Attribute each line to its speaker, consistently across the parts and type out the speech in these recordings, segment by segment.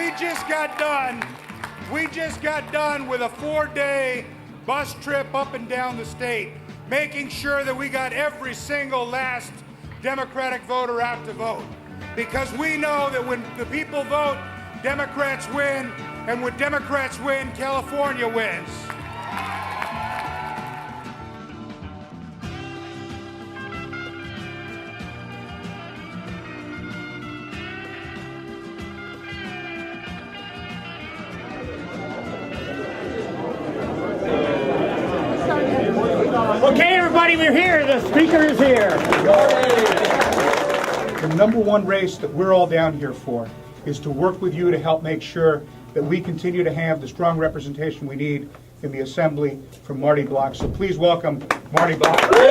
Speaker 1: We just got done with a 4-day bus trip up and down the state, making sure that we got every single last Democratic voter out to vote. Because we know that when the people vote, Democrats win, and when Democrats win, California wins.
Speaker 2: Okay, everybody, we're here. The speaker is here.
Speaker 1: The number one race that we're all down here for is to work with you to help make sure that we continue to have the strong representation we need in the Assembly from Marty Block. So please welcome Marty Block.
Speaker 2: Today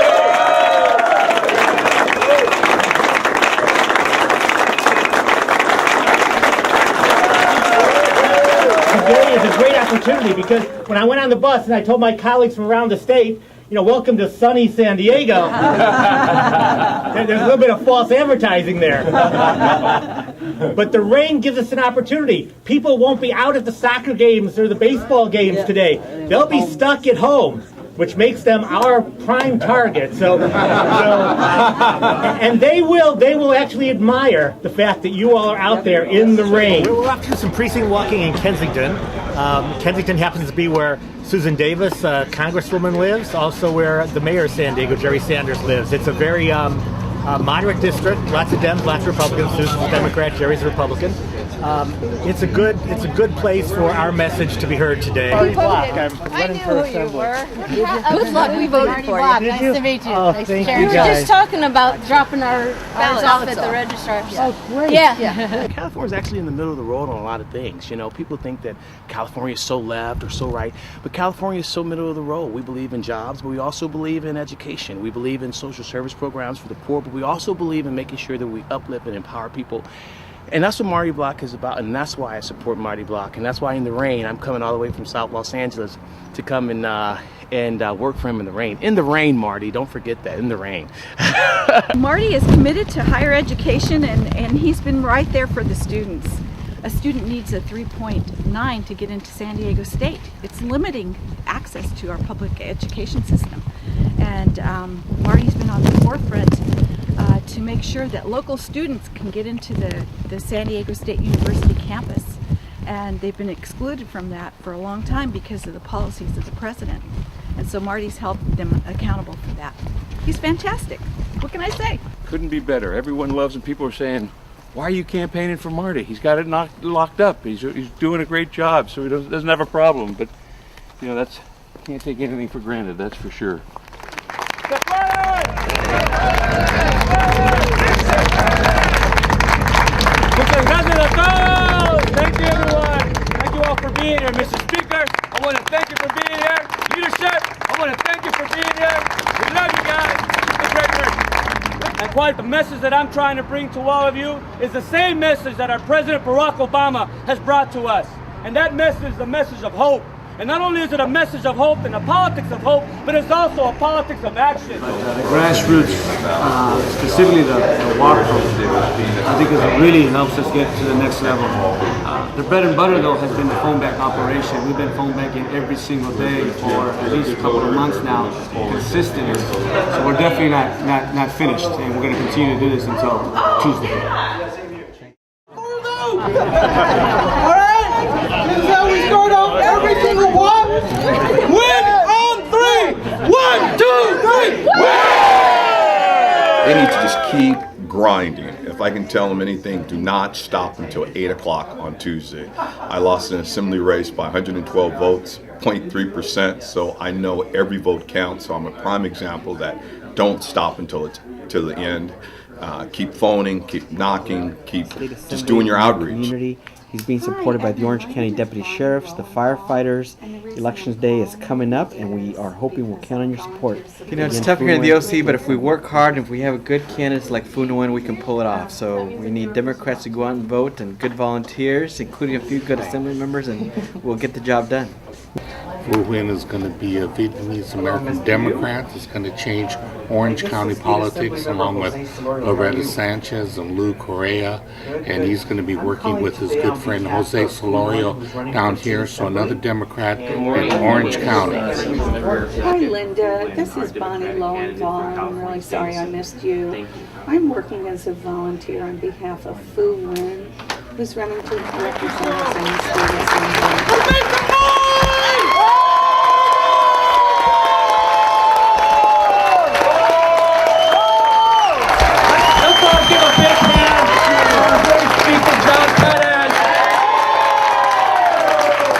Speaker 2: is a great opportunity because when I went on the bus and I told my colleagues from around the state, welcome to sunny San Diego. There's a little bit of false advertising there. But the rain gives us an opportunity. People won't be out at the soccer games or the baseball games today. They'll be stuck at home, which makes them our prime target. And they will actually admire the fact that you all are out there in the rain. We'll walk through some precinct walking in Kensington. Kensington happens to be where Susan Davis, Congresswoman, lives, also where the mayor of San Diego, Jerry Sanders, lives. It's a very moderate district, lots of Dems, lots of Republicans. Susan's a Democrat, Jerry's a Republican. It's a good place for our message to be heard today.
Speaker 3: I'm running for assembly.
Speaker 4: Good luck. We voted for you. Nice to meet you.
Speaker 2: Oh, thank you,
Speaker 4: We were
Speaker 2: guys.
Speaker 4: just talking about dropping our ballots off at the registrar.
Speaker 2: Oh, great.
Speaker 4: Yeah.
Speaker 3: California is actually in the middle of the road on a lot of things. People think that California is so left or so right, but California is so middle of the road. We believe in jobs, but we also believe in education. We believe in social service programs for the poor, but we also believe in making sure that we uplift and empower people. And that's what Marty Block is about, and that's why I support Marty Block, and that's why in the rain, I'm coming all the way from South Los Angeles to come and work for him in the rain. In the rain, Marty, don't forget that, in the rain.
Speaker 5: Marty is committed to higher education, and he's been right there for the students. A student needs a 3.9 to get into San Diego State. It's limiting access to our public education system. And Marty's been on the forefront to make sure that local students can get into the San Diego State University campus. And they've been excluded from that for a long time because of the policies of the president. And so Marty's held them accountable for that. He's fantastic. What can I say?
Speaker 6: Couldn't be better. Everyone loves him. People are saying, why are you campaigning for Marty? He's got it locked up. He's doing a great job, so he doesn't have a problem. But, that's can't take anything for granted, that's for sure.
Speaker 7: Thank you, everyone. Thank you all for being here. Mr. Speaker, I want to thank you for being here. Leadership, I want to thank you for being here. We love you guys. It's great work. And quite the message that I'm trying to bring to all of you is the same message that our President Barack Obama has brought to us. And that message is the message of hope. And not only is it a message of hope and a politics of hope, but it's also a politics of action.
Speaker 8: The grassroots, specifically the walk program, I think it really helps us get to the next level. The bread and butter, though, has been the phone bank operation. We've been phone banking every single day for at least a couple of months now, consistently. So we're definitely not finished, and we're going to continue to do this until Tuesday.
Speaker 7: All right, this is how we start off every single walk. Win on 3. 1, 2, 3. Win!
Speaker 9: They need to just keep grinding. If I can tell them anything, do not stop until 8 o'clock on Tuesday. I lost an assembly race by 112 votes, 0.3%, so I know every vote counts. So I'm a prime example that don't stop until the end. Keep phoning, keep knocking, keep just doing your outreach.
Speaker 10: He's being supported by the Orange County Deputy Sheriffs, the firefighters. Elections Day is coming up, and we are hoping we'll count on your support.
Speaker 11: It's tough here in the OC, but if we work hard and if we have a good candidates like Phu Nguyen, we can pull it off. So we need Democrats to go out and vote and good volunteers, including a few good assembly members, and we'll get the job done.
Speaker 12: Phu Nguyen is going to be a Vietnamese American Democrat. It's going to change Orange County politics along with Loretta Sanchez and Lou Correa. And he's going to be working with his good friend Jose Solorio down here. So another Democrat in Orange County.
Speaker 13: Hi Linda, this is Bonnie Lowenthal. I'm really sorry I missed you. I'm working as a volunteer on behalf of Phu Nguyen, who's running for representative in the state assembly.
Speaker 7: Let's all give a big hand for our great speaker, John Pérez.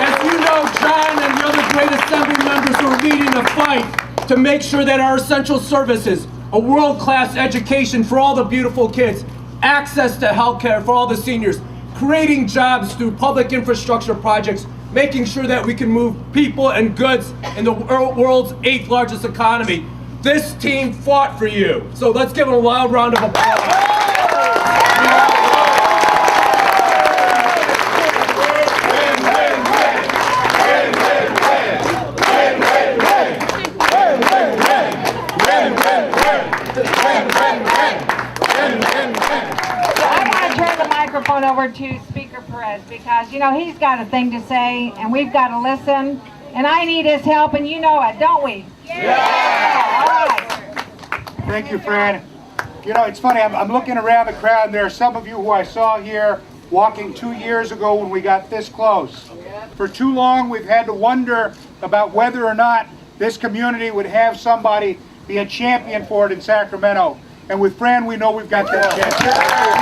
Speaker 7: As you know, John and the other great assembly members are leading a fight to make sure that our essential services, a world-class education for all the beautiful kids, access to health care for all the seniors, creating jobs through public infrastructure projects, making sure that we can move people and goods in the world's 8th largest economy. This team fought for you. So let's give them a loud round of applause.
Speaker 14: Over to Speaker Pérez because, you know, he's got a thing to say and we've got to listen, and I need his help, and you know it, don't we? Yeah! All right.
Speaker 1: Thank you, Fran. You know, it's funny, I'm looking around the crowd, and there are some of you who I saw here walking 2 years ago when we got this close. For too long, we've had to wonder about whether or not this community would have somebody be a champion for it in Sacramento. And with Fran, we know we've got that chance.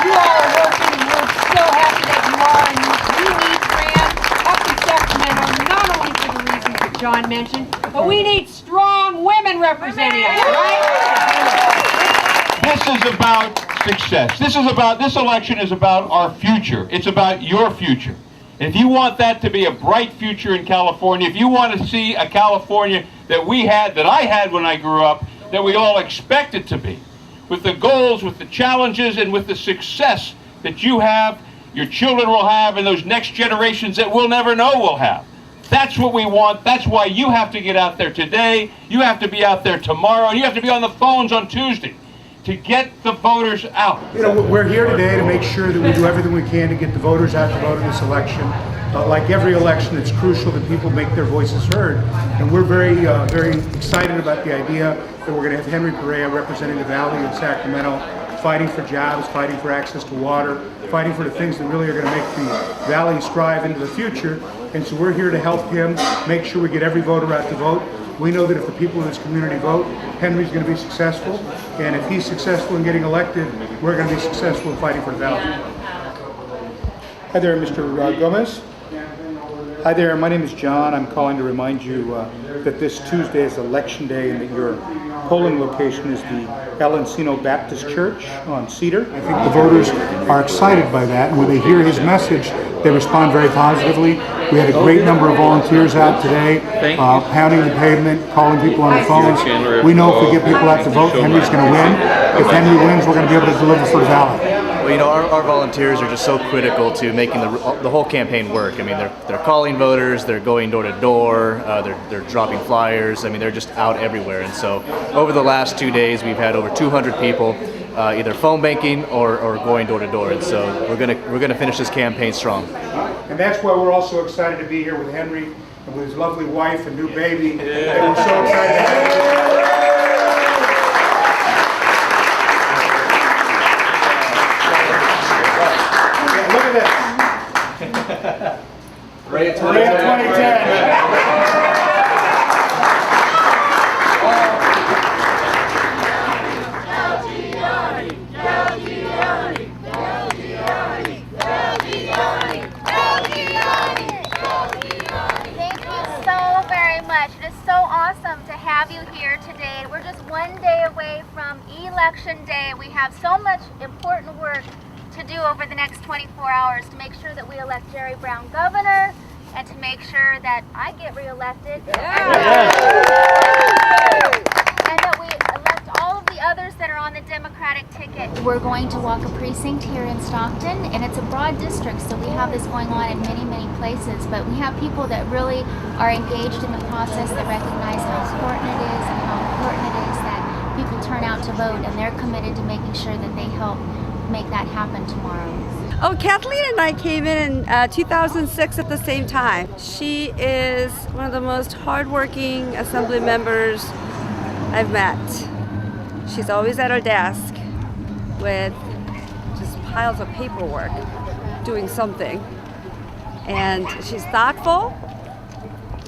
Speaker 14: You all are working, and we're so happy that you are, and we need Fran up in Sacramento, not only for the reasons that John mentioned, but we need strong women representing us, right?
Speaker 15: This is about success. This election is about our future. It's about your future. And if you want that to be a bright future in California, if you want to see a California that I had when I grew up, that we all expect it to be, with the goals, with the challenges, and with the success that you have, your children will have, and those next generations that we'll never know will have. That's what we want. That's why you have to get out there today, you have to be out there tomorrow, and you have to be on the phones on Tuesday to get the voters out.
Speaker 1: You know, we're here today to make sure that we do everything we can to get the voters out to vote in this election. Like every election, it's crucial that people make their voices heard. And we're very excited about the idea that we're going to have Henry Perea representing the Valley in Sacramento, fighting for jobs, fighting for access to water, fighting for the things that really are going to make the Valley strive into the future. And so we're here to help him make sure we get every voter out to vote. We know that if the people in this community vote, Henry's going to be successful. And if he's successful in getting elected, we're going to be successful in fighting for the Valley. Hi there, Mr. Gomez. Hi there, my name is John. I'm calling to remind you that this Tuesday is Election Day and that your polling location is the El Encino Baptist Church on Cedar. I think the voters are excited by that, and when they hear his message, they respond very positively. We had a great number of volunteers out today, pounding the pavement, calling people on the phones. We know if we get people out to vote, Henry's going to win. If Henry wins, we're going to be able to deliver for the Valley.
Speaker 16: Well, you know, our volunteers are just so critical to making the whole campaign work. I mean, they're calling voters, they're going door to door, they're dropping flyers. I mean, they're just out everywhere. And so, over the last 2 days, we've had over 200 people either phone banking or going door to door. And so, we're gonna finish this campaign strong.
Speaker 1: And that's why we're also excited to be here with Henry and with his lovely wife and new baby. And we're so excited to have you.
Speaker 16: Ray of
Speaker 1: 2010.
Speaker 17: Have you here today. We're just one day away from Election Day. We have so much important work to do over the next 24 hours to make sure that we elect Jerry Brown governor and to make sure that I get reelected. And that we elect all of the others that are on the Democratic ticket. We're going to walk a precinct here in Stockton, and it's a broad district, so we have this going on in many, many places, but we have people that really are engaged in the process, that recognize how important it is and how important it is that people turn out to vote, and they're committed to making sure that they help make that happen tomorrow.
Speaker 18: Oh, Cathleen and I came in 2006 at the same time. She is one of the most hardworking assembly members I've met. She's always at her desk with just piles of paperwork, doing something. And she's thoughtful,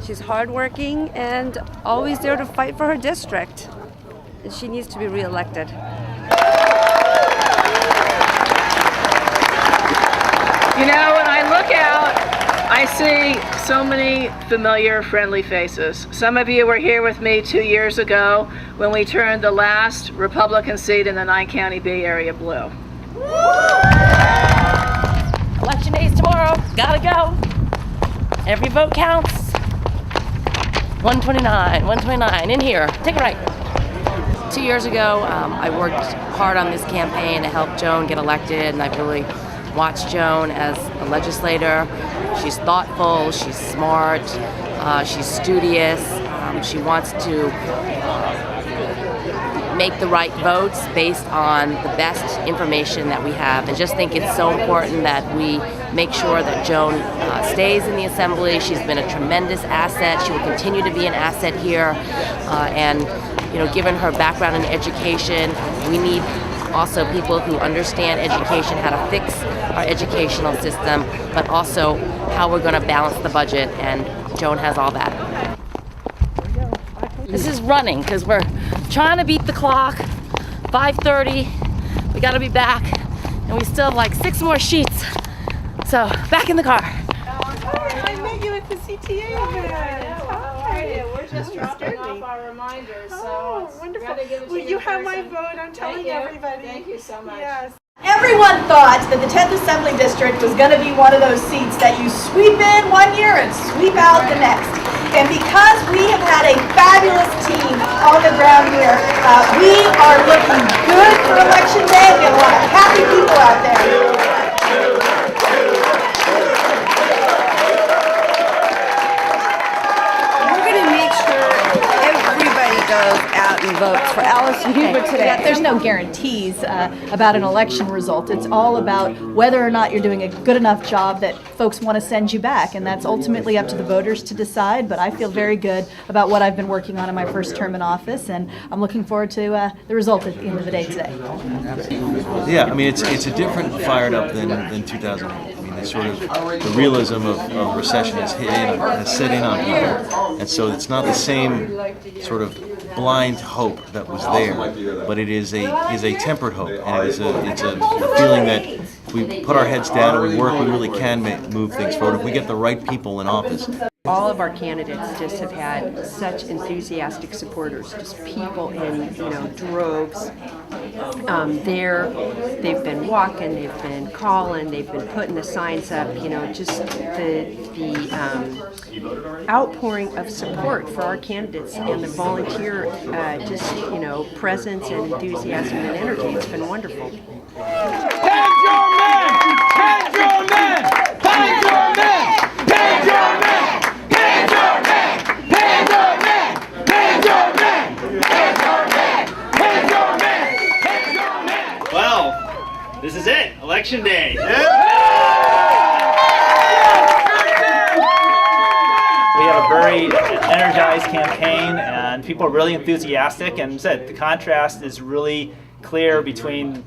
Speaker 18: she's hardworking, and always there to fight for her district. And she needs to be reelected.
Speaker 19: You know, when I look out, I see so many familiar, friendly faces. Some of you were here with me 2 years ago when we turned the last Republican seat in the 9-county Bay Area blue.
Speaker 20: Election day is tomorrow. Gotta go. Every vote counts. 129 in here. Take a right. 2 years ago, I worked hard on this campaign to help Joan get elected, and I've really watched Joan as a legislator. She's thoughtful, she's smart, she's studious, she wants to make the right votes based on the best information that we have. And just think it's so important that we make sure that Joan stays in the assembly. She's been a tremendous asset. She will continue to be an asset here. And you know, given her background in education, we need also people who understand education, how to fix our educational system, but also how we're going to balance the budget, and Joan has all that. This is running because we're trying to beat the clock. 5:30, we got to be back, and we still have like 6 more sheets. So back in the car.
Speaker 18: I met you at the CTA event.
Speaker 19: We're just dropping off our reminders, so
Speaker 18: wonderful. Well, you have my vote. I'm telling everybody.
Speaker 19: Thank you so much.
Speaker 18: Yes.
Speaker 21: Everyone thought that the 10th Assembly District was going to be one of those seats that you sweep in one year and sweep out the next. And because we have had a fabulous team on the ground here, we are looking good for Election Day. We have a lot of happy people out there.
Speaker 22: Goes out and votes for Alyson today.
Speaker 23: Yeah, there's no guarantees about an election result. It's all about whether or not you're doing a good enough job that folks want to send you back, and that's ultimately up to the voters to decide. But I feel very good about what I've been working on in my first term in office, and I'm looking forward to the result at the end of the day today.
Speaker 24: Yeah, I mean, it's a different fired up than 2008. I mean, the sort of the realism of recession has set in on people, and so it's not the same sort of blind hope that was there, but it is a tempered hope, and it's a feeling that if we put our heads down and we work, we really can move things forward if we get the right people in office.
Speaker 22: All of our candidates just have had such enthusiastic supporters, just people in, droves. They've been walking, they've been calling, they've been putting the signs up, just the outpouring of support for our candidates and the volunteer presence and enthusiasm and energy. It's been wonderful.
Speaker 7: Page your men! Page your men! Page your men! Page your men! Page your men! Page your men! Page your men! Page your men! Page your men! Page your men!
Speaker 2: Well, this is it, Election Day.
Speaker 25: We have a very energized campaign, and people are really enthusiastic, and the contrast is really clear between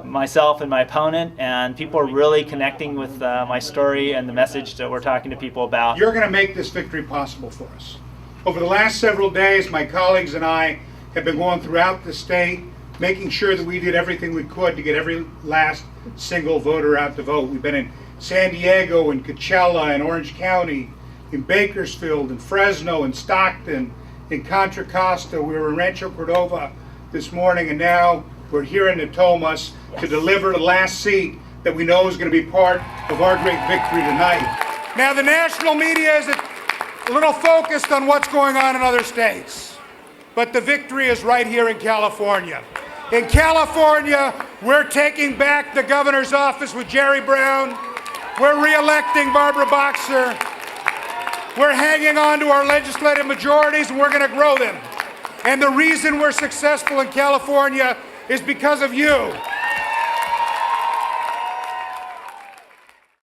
Speaker 25: myself and my opponent, and people are really connecting with my story and the message that we're talking to people about.
Speaker 1: You're going to make this victory possible for us. Over the last several days, my colleagues and I have been going throughout the state, making sure that we did everything we could to get every last single voter out to vote. We've been in San Diego, in Coachella, in Orange County, in Bakersfield, in Fresno, in Stockton, in Contra Costa. We were in Rancho, Cordova this morning, and now we're here in Natomas to deliver the last seat that we know is going to be part of our great victory tonight. Now, the national media is a little focused on what's going on in other states, but the victory is right here in California. In California, we're taking back the governor's office with Jerry Brown. We're re-electing Barbara Boxer. We're hanging on to our legislative majorities, and we're going to grow them. And the reason we're successful in California is because of you.